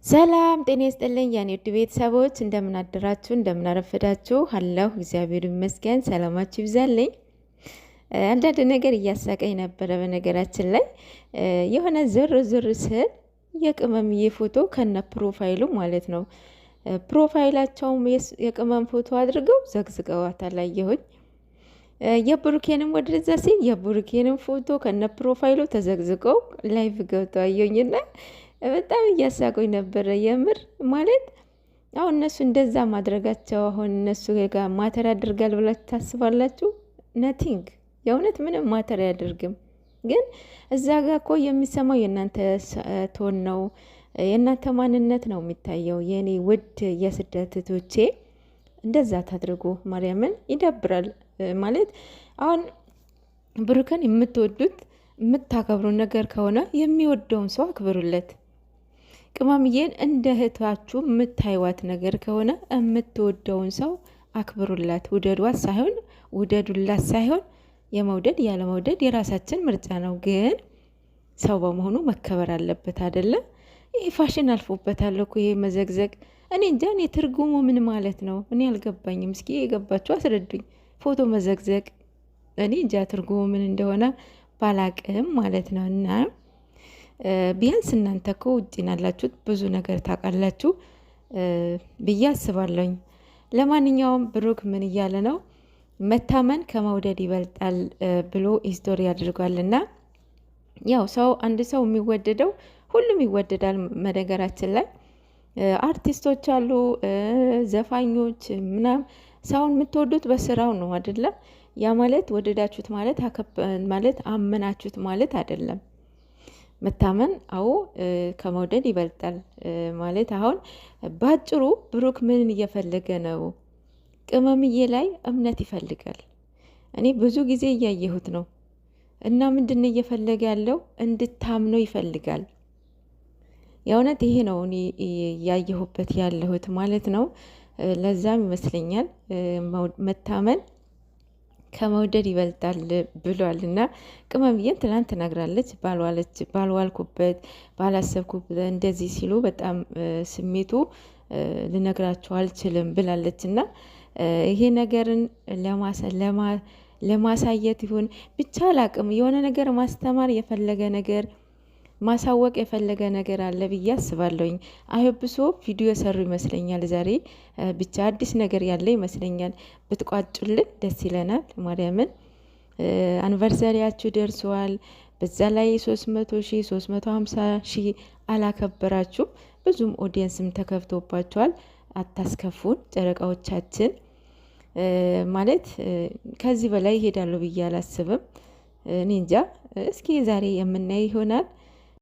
ሰላም ጤና ይስጥልኝ የኔ ውድ ቤተሰቦች፣ እንደምን አደራችሁ? እንደምን አረፈዳችሁ? አለሁ እግዚአብሔር ይመስገን። ሰላማችሁ ይብዛልኝ። አንዳንድ ነገር እያሳቀኝ ነበረ። በነገራችን ላይ የሆነ ዝር ስል የቅመምዬ ፎቶ ከነ ፕሮፋይሉ ማለት ነው። ፕሮፋይላቸውም የቅመም ፎቶ አድርገው ዘግዝቀዋታል። አየሁኝ። የብሩኬንም ወደዛ ሲል የብሩኬንም ፎቶ ከነ ፕሮፋይሉ ተዘግዝቀው ላይቭ ገብተው አየሁኝና በጣም እያሳቆኝ ነበረ። የምር ማለት አሁን እነሱ እንደዛ ማድረጋቸው አሁን እነሱ ጋር ማተር ያደርጋል ብላችሁ ታስባላችሁ? ነቲንግ፣ የእውነት ምንም ማተር አያደርግም። ግን እዛ ጋር እኮ የሚሰማው የእናንተ ቶን ነው፣ የእናንተ ማንነት ነው የሚታየው። የእኔ ውድ የስደት እህቶቼ እንደዛ ታድርጉ። ማርያምን ይደብራል። ማለት አሁን ብሩክን የምትወዱት የምታከብሩ ነገር ከሆነ የሚወደውን ሰው አክብሩለት። ቅመምዬን እንደ እህታችሁ የምታይዋት ነገር ከሆነ የምትወደውን ሰው አክብሩላት። ውደዷት ሳይሆን ውደዱላት ሳይሆን የመውደድ ያለ መውደድ የራሳችን ምርጫ ነው። ግን ሰው በመሆኑ መከበር አለበት አይደለም? ይሄ ፋሽን አልፎበታል እኮ ይሄ መዘግዘግ። እኔ እንጃ፣ እኔ ትርጉሙ ምን ማለት ነው? እኔ አልገባኝም። እስኪ የገባችሁ አስረዱኝ። ፎቶ መዘግዘግ እኔ እንጃ ትርጉሙ ምን እንደሆነ ባላቅም ማለት ነው። እና ቢያንስ እናንተ እኮ ውጭ ናላችሁት ብዙ ነገር ታውቃላችሁ ብዬ አስባለሁኝ። ለማንኛውም ብሩክ ምን እያለ ነው? መታመን ከመውደድ ይበልጣል ብሎ ስቶሪ አድርጓልና ያው ሰው አንድ ሰው የሚወደደው ሁሉም ይወደዳል። መነገራችን ላይ አርቲስቶች አሉ፣ ዘፋኞች ምናምን። ሰውን የምትወዱት በስራው ነው አይደለም? ያ ማለት ወደዳችሁት ማለት አመናችሁት ማለት አይደለም። መታመን አዎ ከመውደድ ይበልጣል ማለት። አሁን ባጭሩ ብሩክ ምን እየፈለገ ነው? ቅመምዬ ላይ እምነት ይፈልጋል። እኔ ብዙ ጊዜ እያየሁት ነው። እና ምንድን ነው እየፈለገ ያለው? እንድታምነው ይፈልጋል። የእውነት ይሄ ነው እኔ እያየሁበት ያለሁት ማለት ነው። ለዛም ይመስለኛል መታመን ከመውደድ ይበልጣል ብሏል። እና ቅመምዬን ትናንት ተናግራለች። ባልዋልኩበት ባላሰብኩበት እንደዚህ ሲሉ በጣም ስሜቱ ልነግራቸው አልችልም ብላለች። እና ይሄ ነገርን ለማሳየት ይሁን ብቻ አላቅም፣ የሆነ ነገር ማስተማር የፈለገ ነገር ማሳወቅ የፈለገ ነገር አለ ብዬ አስባለሁኝ። አይብሶ ቪዲዮ የሰሩ ይመስለኛል ዛሬ። ብቻ አዲስ ነገር ያለ ይመስለኛል። ብትቋጩልን ደስ ይለናል። ማርያምን አኒቨርሰሪያችሁ ደርሰዋል። በዛ ላይ 300 ሺህ 350 ሺህ አላከበራችሁ። ብዙም ኦዲየንስም ተከፍቶባቸዋል። አታስከፉን ጨረቃዎቻችን። ማለት ከዚህ በላይ ይሄዳሉ ብዬ አላስብም። እኔ እንጃ። እስኪ ዛሬ የምናይ ይሆናል።